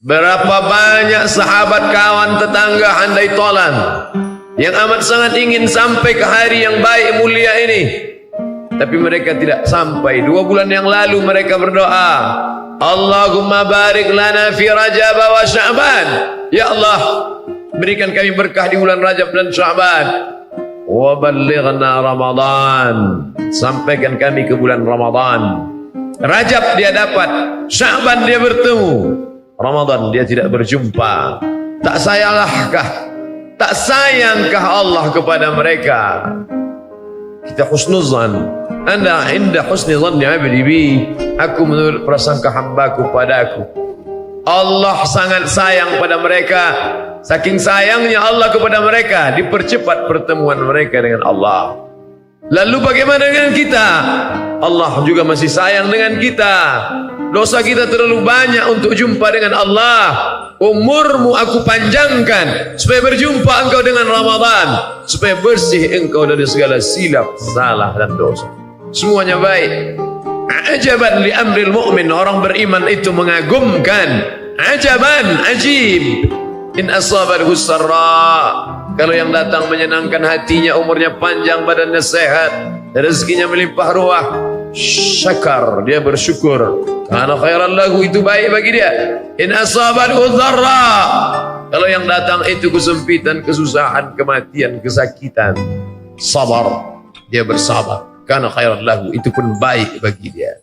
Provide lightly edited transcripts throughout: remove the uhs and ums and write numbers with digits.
Berapa banyak sahabat, kawan, tetangga, handai tolan yang amat sangat ingin sampai ke hari yang baik mulia ini, tapi mereka tidak sampai. 2 bulan yang lalu mereka berdoa, Allahumma barik lana fi Rajab wa Sya'ban. Ya Allah, berikan kami berkah di bulan Rajab dan Sya'ban. Wa ballighna Ramadan, sampaikan kami ke bulan Ramadan. Rajab dia dapat, Sya'ban dia bertemu, Ramadan dia tidak berjumpa. Tak sayangkah Allah kepada mereka? Kita husnuzan. Anda inda husni zanni abdi bi, aku menurut prasangka hambaku padaku. Allah sangat sayang pada mereka. Saking sayangnya Allah kepada mereka, dipercepat pertemuan mereka dengan Allah. Lalu bagaimana dengan kita? Allah juga masih sayang dengan kita. Dosa kita terlalu banyak untuk jumpa dengan Allah. Umurmu aku panjangkan supaya berjumpa engkau dengan Ramadan, supaya bersih engkau dari segala silap, salah dan dosa. Semuanya baik. Ajaban li amril mu'min, orang beriman itu mengagumkan. Ajaban, ajib. In asabahu sarra, kalau yang datang menyenangkan hatinya, umurnya panjang, badannya sehat, rezekinya melimpah ruah, syakar, dia bersyukur, karena khairan lahu, itu baik bagi dia. In asabahu dharra, kalau yang datang itu kesempitan, kesusahan, kematian, kesakitan, sabar, dia bersabar, karena khairan lahu, itu pun baik bagi dia.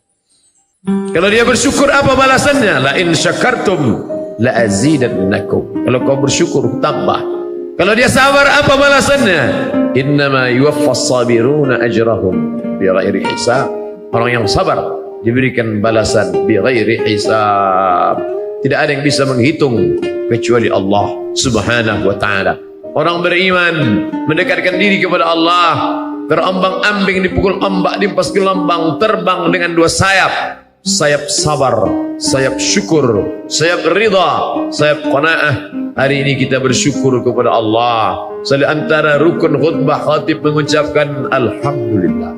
Kalau dia bersyukur, apa balasannya? La in syakartum la azidannakum, kalau kau bersyukur tambah. Kalau dia sabar, apa balasannya? Innama yuwaffas sabiruna ajrahum bighairi hisab, orang yang sabar diberikan balasan bighairi hisab, tidak ada yang bisa menghitung kecuali Allah subhanahu wa ta'ala. Orang beriman mendekatkan diri kepada Allah, terombang-ambing, dipukul ombak, dimpas gelombang, terbang dengan 2 sayap. Sayap sabar, sayap syukur, sayap ridha, sayap qanaah. Hari ini kita bersyukur kepada Allah. Salah antara rukun khutbah khatib mengucapkan alhamdulillah.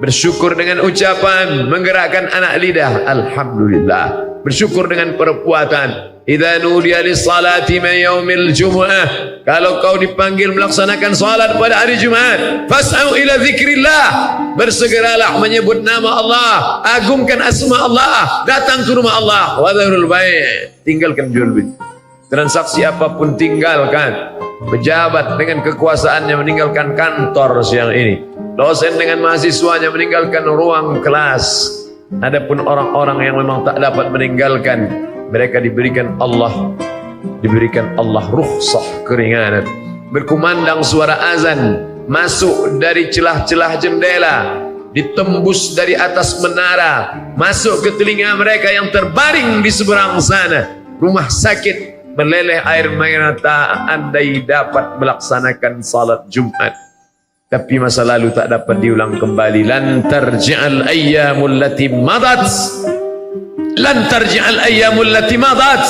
Bersyukur dengan ucapan, menggerakkan anak lidah, alhamdulillah. Bersyukur dengan perbuatan. Idza nudiya lis-salati min yaumil jumu'ah, kalau kau dipanggil melaksanakan salat pada hari Jumat, fas'au ila dzikrillah, bersegeralah menyebut nama Allah, agungkan asma Allah, datang ke rumah Allah. Wa dzarul bai', tinggalkan jual beli. Transaksi apapun tinggalkan. Pejabat dengan kekuasaannya meninggalkan kantor siang ini. Dosen dengan mahasiswanya meninggalkan ruang kelas. Adapun orang-orang yang memang tak dapat meninggalkan, mereka diberikan Allah rukhsah, keringanan. Berkumandang suara azan masuk dari celah-celah jendela, ditembus dari atas menara, masuk ke telinga mereka yang terbaring di seberang sana. Rumah sakit meleleh air mata andai dapat melaksanakan salat Jumat, tapi masa lalu tak dapat diulang kembali. Lan tarji'al ayyamul lati madat, lan tarji'al ayyamul lati madat,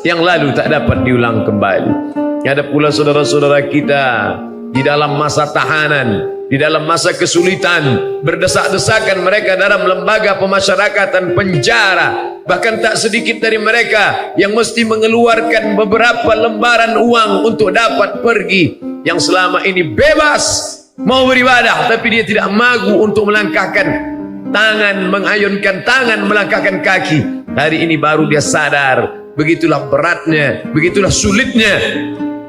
yang lalu tak dapat diulang kembali. Ada pula saudara-saudara kita di dalam masa tahanan, di dalam masa kesulitan, berdesak-desakan mereka dalam lembaga pemasyarakatan, penjara. Bahkan tak sedikit dari mereka yang mesti mengeluarkan beberapa lembaran uang untuk dapat pergi, yang selama ini bebas mau beribadah, tapi dia tidak magu untuk melangkahkan tangan, mengayunkan tangan, melangkahkan kaki. Hari ini baru dia sadar, begitulah beratnya, begitulah sulitnya.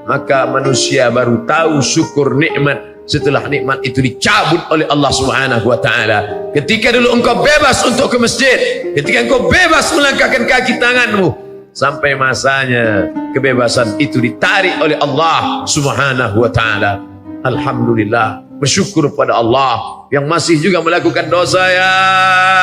Maka manusia baru tahu syukur nikmat setelah nikmat itu dicabut oleh Allah subhanahu wa ta'ala. Ketika dulu engkau bebas untuk ke masjid, ketika engkau bebas melangkahkan kaki tanganmu, sampai masanya kebebasan itu ditarik oleh Allah subhanahu wa ta'ala. Alhamdulillah, bersyukur pada Allah yang masih juga melakukan dosa. Ya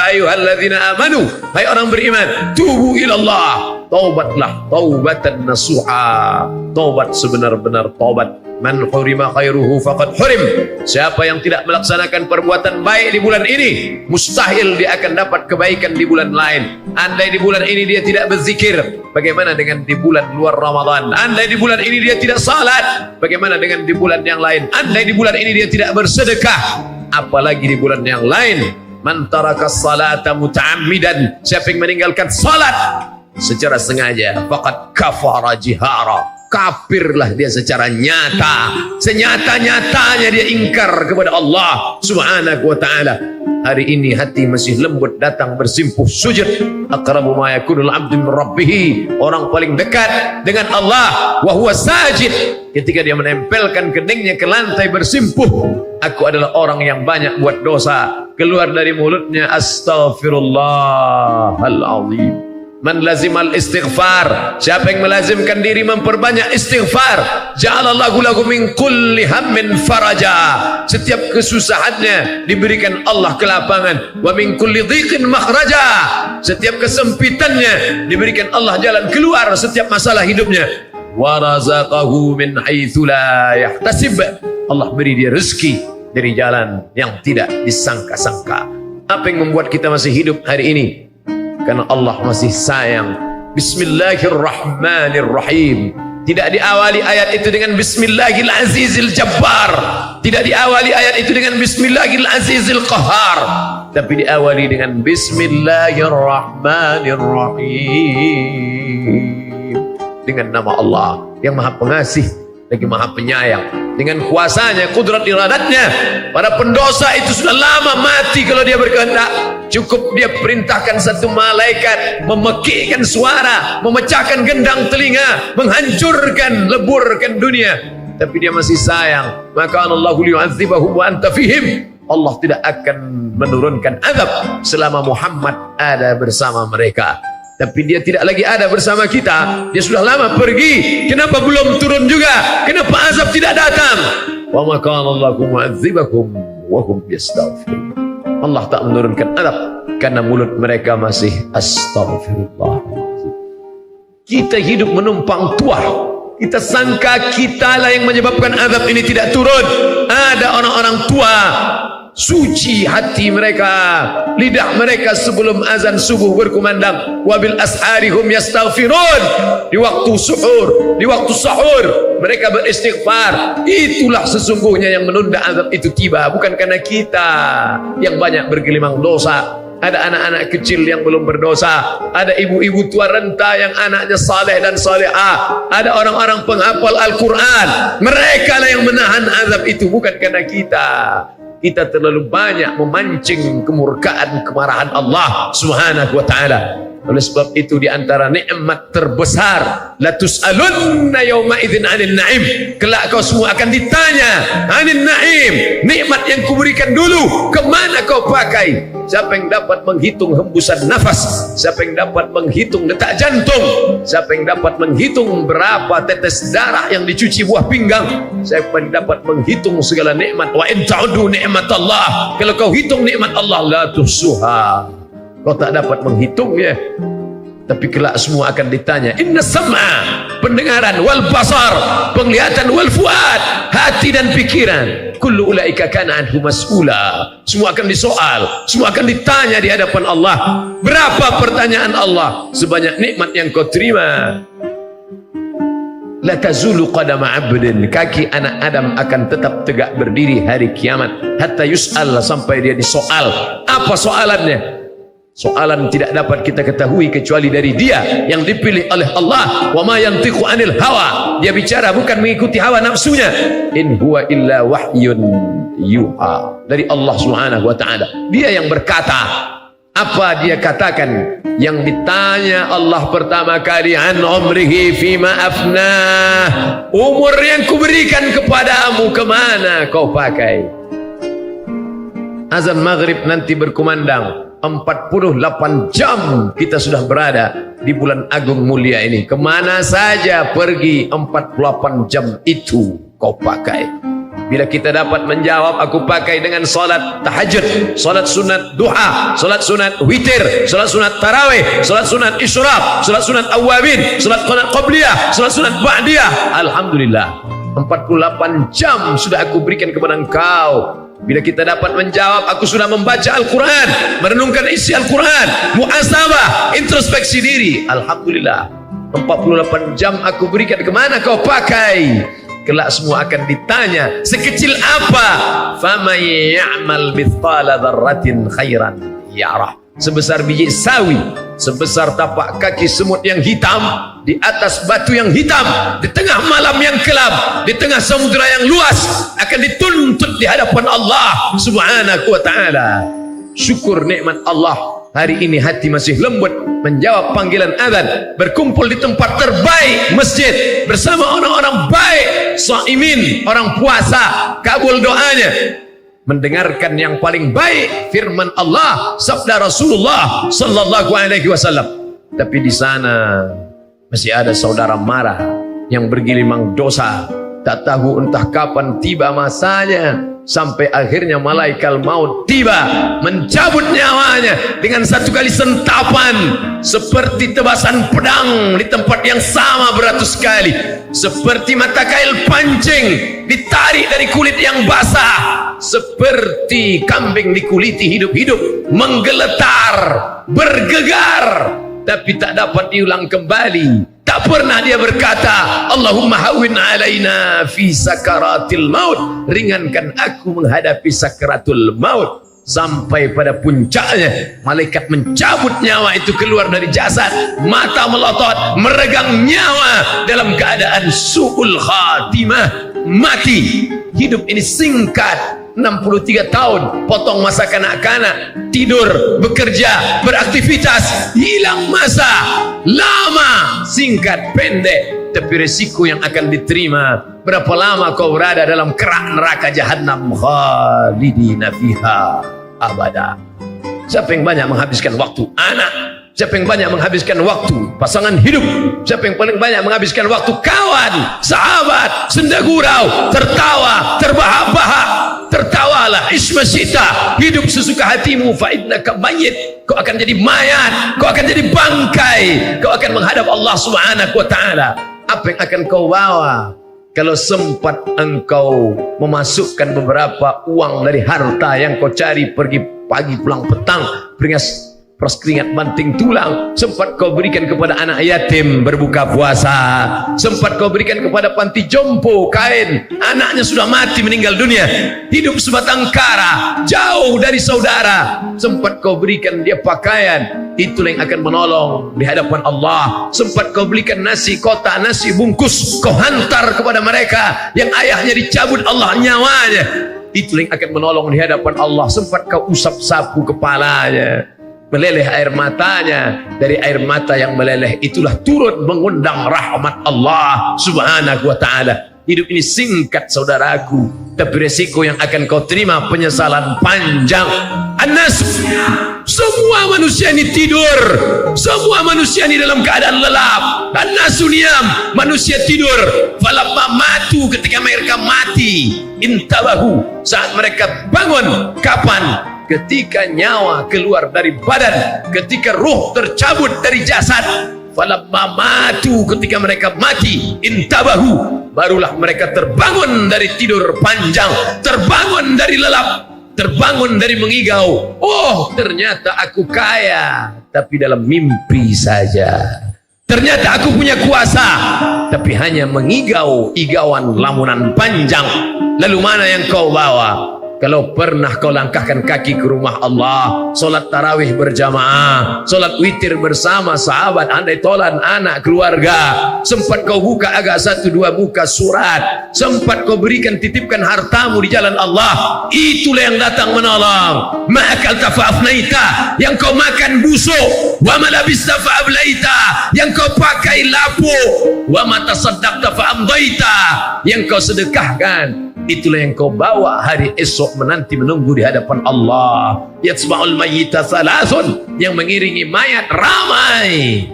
ayyuhalladzina amanu, hai orang beriman, tubu ilallah, taubatlah taubatan nasuha, taubat sebenar-benar taubat. Man hurima khairuhu faqad hurim, siapa yang tidak melaksanakan perbuatan baik di bulan ini, mustahil dia akan dapat kebaikan di bulan lain. Andai di bulan ini dia tidak berzikir, bagaimana dengan di bulan luar Ramadan? Andai di bulan ini dia tidak salat, bagaimana dengan di bulan yang lain? Andai di bulan ini dia tidak bersedekah, apalagi di bulan yang lain. Man taraka salata muta'ammidan, siapa yang meninggalkan salat secara sengaja, faqad kafara jihara, kafirlah dia secara nyata, senyata-nyatanya dia ingkar kepada Allah subhanahu wa ta'ala. Hari ini hati masih lembut datang bersimpuh sujud. Aqrabu ma yakunul abdu min rabbih, orang paling dekat dengan Allah wa huwa sajid, ketika dia menempelkan keningnya ke lantai bersimpuh. Aku adalah orang yang banyak buat dosa, keluar dari mulutnya astaghfirullahal azim. Man lazimal istighfar, siapa yang melazimkan diri memperbanyak istighfar, ja'alallahu lahu min kulli hammin faraja, setiap kesusahannya diberikan Allah kelapangan, wa min kulli dhiqin makhraja, setiap kesempitannya diberikan Allah jalan keluar setiap masalah hidupnya, wa razaqahu min haitsu la yahtasib, Allah beri dia rezeki dari jalan yang tidak disangka-sangka. Apa yang membuat kita masih hidup hari ini? Karena Allah masih sayang. Bismillahirrahmanirrahim. Tidak diawali ayat itu dengan Bismillahil Azizil Jabbar, tidak diawali ayat itu dengan Bismillahil Azizil Qahar, tapi diawali dengan Bismillahirrahmanirrahim, dengan nama Allah yang Maha Pengasih lagi Maha Penyayang. Dengan kuasanya, kudrat iradatnya, para pendosa itu sudah lama mati kalau dia berkehendak. Cukup dia perintahkan satu malaikat memekikkan suara, memecahkan gendang telinga, menghancurkan, leburkan dunia, tapi dia masih sayang. Maka Allahu liyu'adzibahum wa anta fihim, Allah tidak akan menurunkan azab selama Muhammad ada bersama mereka. Tapi dia tidak lagi ada bersama kita, dia sudah lama pergi. Kenapa belum turun juga? Kenapa azab tidak datang? Wa ma kana Allahu mu'adzibakum wa hum yastaghfirun. Allah tak menurunkan azab karena mulut mereka masih astaghfirullah. Kita hidup menumpang tuah, kita sangka kitalah yang menyebabkan azab ini tidak turun. Ada orang-orang tua suci hati mereka, lidah mereka sebelum azan subuh berkumandang, wabil asharihum yastaghfirun, di waktu suhur, di waktu sahur mereka beristighfar. Itulah sesungguhnya yang menunda azab itu tiba, bukan karena kita yang banyak bergelimang dosa. Ada anak-anak kecil yang belum berdosa, ada ibu-ibu tua renta yang anaknya saleh dan salehah, ada orang-orang penghafal Al-Quran, mereka lah yang menahan azab itu, bukan karena kita. Kita terlalu banyak memancing kemurkaan, kemarahan Allah subhanahu wa ta'ala. Oleh sebab itu di antara nikmat terbesar, la tus'alunna yawma idzin 'anil na'im, kelak kau semua akan ditanya 'anil na'im, nikmat yang kuberikan dulu kemana kau pakai? Siapa yang dapat menghitung hembusan nafas? Siapa yang dapat menghitung detak jantung? Siapa yang dapat menghitung berapa tetes darah yang dicuci buah pinggang? Siapa yang dapat menghitung segala nikmat? Wa in ta'udu ni'matallah, kalau kau hitung nikmat Allah la tuhsuha, kau tak dapat menghitungnya. Tapi kelak semua akan ditanya, inna sam'a, pendengaran, wal basar, penglihatan, wal fuad, hati dan pikiran, kullu ulaika kana anhu mas'ula, semua akan disoal, semua akan ditanya di hadapan Allah. Berapa pertanyaan Allah? Sebanyak nikmat yang kau terima. La tazulu qadama 'abdin, kaki anak Adam akan tetap tegak berdiri hari kiamat, hatta yus'al, sampai dia disoal. Apa soalannya? Soalan tidak dapat kita ketahui kecuali dari dia yang dipilih oleh Allah. Wa ma yantiqu 'anil hawa, dia bicara bukan mengikuti hawa nafsunya. In huwa illa wahyun yuha, dari Allah subhanahu wa ta'ala. Dia yang berkata. Apa dia katakan? Yang ditanya Allah pertama kali, an umrihi fima afnah, umur yang kuberikan kepadamu kemana kau pakai? Azan maghrib nanti berkumandang, 48 jam kita sudah berada di bulan agung mulia ini. Kemana saja pergi 48 jam itu kau pakai? Bila kita dapat menjawab, aku pakai dengan salat tahajud, salat sunat duha, salat sunat witir, salat sunat tarawih, salat sunat isyraq, salat sunat awabin, salat qabliyah, salat sunat ba'diyah. Alhamdulillah, 48 jam sudah aku berikan kepada engkau. Bila kita dapat menjawab, aku sudah membaca Al-Quran, merenungkan isi Al-Quran, muhasabah, introspeksi diri. Alhamdulillah, 48 jam aku berikan, kemana kau pakai? Kelak semua akan ditanya, sekecil apa? Faman ya'mal mithqala dzarratin khairan yarah. sebesar biji sawi, sebesar tapak kaki semut yang hitam, di atas batu yang hitam, di tengah malam yang gelap, di tengah samudera yang luas, akan dituntut di hadapan Allah Subhanahu wa ta'ala. Syukur nikmat Allah, hari ini hati masih lembut menjawab panggilan azan, berkumpul di tempat terbaik masjid bersama orang-orang baik, shaimin, orang puasa, kabul doanya, mendengarkan yang paling baik firman Allah, sabda Rasulullah sallallahu alaihi wasallam. Tapi di sana masih ada saudara marah yang bergelimang dosa, tak tahu entah kapan tiba masanya, sampai akhirnya malaikat maut tiba mencabut nyawanya dengan satu kali sentapan, seperti tebasan pedang di tempat yang sama beratus kali, seperti mata kail pancing ditarik dari kulit yang basah, seperti kambing dikuliti hidup-hidup, menggeletar, bergegar, tapi tak dapat diulang kembali. Tak pernah dia berkata, Allahumma hawwin alaina fi sakaratil maut, ringankan aku menghadapi sakaratul maut. Sampai pada puncaknya, malaikat mencabut nyawa itu keluar dari jasad, mata melotot, meregang nyawa dalam keadaan su'ul khatimah, mati. Hidup ini singkat, 63 tahun, potong masa kanak-kanak, tidur, bekerja, beraktivitas, hilang masa, lama, singkat, pendek. Tapi resiko yang akan diterima, berapa lama kau berada dalam kerak neraka jahannam, khalidina fiha abada. Siapa yang banyak menghabiskan waktu? Anak. Siapa yang banyak menghabiskan waktu? Pasangan hidup. Siapa yang paling banyak menghabiskan waktu? Kawan, sahabat, senda gurau, tertawa, terbahak-bahak. Tertawalah, ismasita, hidup sesuka hatimu, fa innaka mayyit. Kau akan jadi mayat, kau akan jadi bangkai, kau akan menghadap Allah Subhanahu wa ta'ala. Apa yang akan kau bawa? Kalau sempat engkau memasukkan beberapa uang dari harta yang kau cari, pergi pagi pulang petang, beringas peras keringat banting tulang, sempat kau berikan kepada anak yatim berbuka puasa, sempat kau berikan kepada panti jompo kain, anaknya sudah mati meninggal dunia, hidup sebatang kara, jauh dari saudara, sempat kau berikan dia pakaian, itulah yang akan menolong di hadapan Allah. Sempat kau belikan nasi kotak, nasi bungkus, kau hantar kepada mereka yang ayahnya dicabut Allah nyawanya, itulah yang akan menolong di hadapan Allah. Sempat kau usap sapu kepalanya, meleleh air matanya, dari air mata yang meleleh itulah turut mengundang rahmat Allah Subhanahu wa ta'ala. Hidup ini singkat saudaraku, tapi resiko yang akan kau terima penyesalan panjang. Anas, semua manusia ini tidur, semua manusia ini dalam keadaan lelap. Anasuniam, manusia tidur. Falamma matu, ketika mereka mati, intabahu, saat mereka bangun. Kapan? Ketika nyawa keluar dari badan, ketika ruh tercabut dari jasad. Falamma matu, ketika mereka mati, intabahu, barulah mereka terbangun dari tidur panjang, terbangun dari lelap, terbangun dari mengigau. Oh, ternyata aku kaya, tapi dalam mimpi saja. Ternyata aku punya kuasa, tapi hanya mengigau igauan lamunan panjang. Lalu mana yang kau bawa? Kalau pernah kau langkahkan kaki ke rumah Allah, solat tarawih berjamaah, solat witir bersama sahabat, andai tolan anak keluarga, sempat kau buka agak satu dua muka surat, sempat kau berikan titipkan hartamu di jalan Allah, itulah yang datang menolong. Ma'akalta fa'afnaita, yang kau makan busuk, wa malabista fa'ablaita, yang kau pakai lapu, wa matasaddaqta fa'amdaita, yang kau sedekahkan, itulah yang kau bawa hari esok menanti menunggu di hadapan Allah. Yatsma'ul mayyita thalathun, yang mengiringi mayat ramai.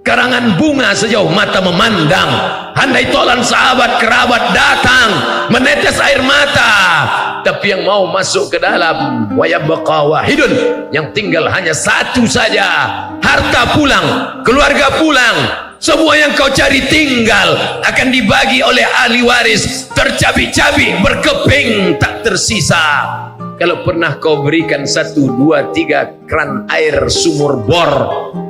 Karangan bunga sejauh mata memandang, handai tolan sahabat kerabat datang menetes air mata, tapi yang mau masuk ke dalam, wa yabqa wahidun, yang tinggal hanya satu saja. Harta pulang, keluarga pulang, semua yang kau cari tinggal, akan dibagi oleh ahli waris, tercabik-cabik, berkeping, tak tersisa. Kalau pernah kau berikan 1, 2, 3 keran air sumur bor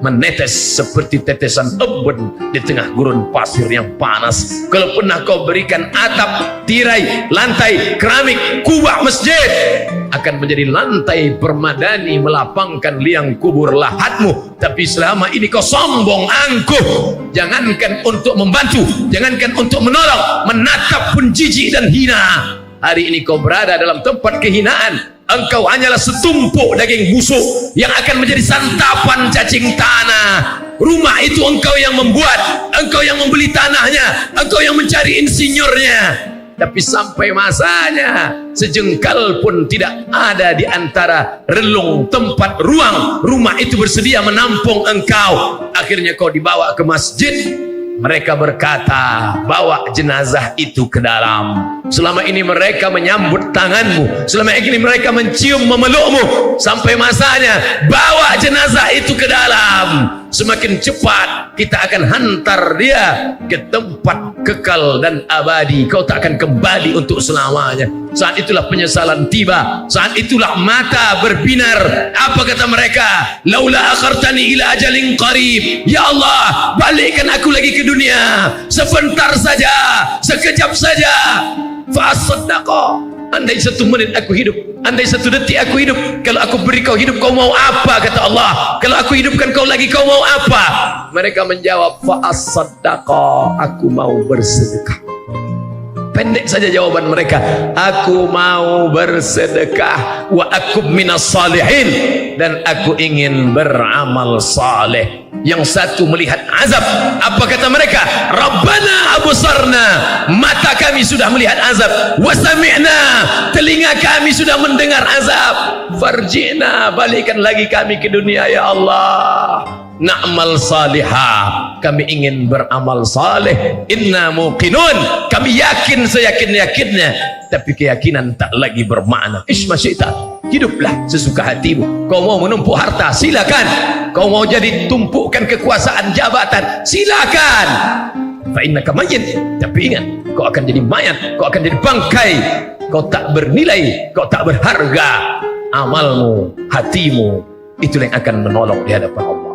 menetes seperti tetesan embun di tengah gurun pasir yang panas. Kalau pernah kau berikan atap, tirai, lantai, keramik, kubah masjid, akan menjadi lantai permadani melapangkan liang kubur lahatmu. Tapi selama ini kau sombong, angkuh, jangankan untuk membantu, jangankan untuk menolong, menatap pun jijik dan hina. Hari ini kau berada dalam tempat kehinaan. Engkau hanyalah setumpuk daging busuk yang akan menjadi santapan cacing tanah. Rumah itu engkau yang membuat, engkau yang membeli tanahnya, engkau yang mencari insinyurnya. Tapi sampai masanya sejengkal pun tidak ada di antara relung tempat ruang rumah itu bersedia menampung engkau. Akhirnya kau dibawa ke masjid. Mereka berkata, bawa jenazah itu ke dalam. Selama ini mereka menyambut tanganmu, selama ini mereka mencium memelukmu. Sampai masanya bawa jenazah itu ke dalam. Semakin cepat kita akan hantar dia ke tempat kekal dan abadi. Kau tak akan kembali untuk selamanya. Saat itulah penyesalan tiba, saat itulah mata berbinar. Apa kata mereka? Laula akhartani ila ajalin qarib, ya Allah, balikkan aku lagi ke dunia sebentar saja, sekejap saja. Fa asaddaqa, andai 1 menit aku hidup, andai 1 detik aku hidup, kalau aku beri kau hidup, kau mau apa? Kata Allah. Kalau aku hidupkan kau lagi, kau mau apa? Mereka menjawab, fa asaddaqa, aku mau bersedekah. Pendek saja jawaban mereka, aku mau bersedekah, wa akum minas salihin, dan aku ingin beramal saleh. Yang satu melihat azab, apa kata mereka? Rabbana absarna, mata kami sudah melihat azab, wa sami'na, telinga kami sudah mendengar azab, farji'na, balikan lagi kami ke dunia ya Allah, na'mal salihah, kami ingin beramal saleh, inna muqinun, kami yakin seyakin-yakinnya. Tapi keyakinan tak lagi bermakna. Ismasyita, hiduplah sesuka hatimu. Kau mau menumpuk harta, silakan. Kau mau jadi tumpukan kekuasaan, jabatan, silakan. Fa innaka mayyit, tapi ingat, kau akan jadi mayat, kau akan jadi bangkai. Kau tak bernilai, kau tak berharga. Amalmu, hatimu, itulah yang akan menolong di hadapan Allah.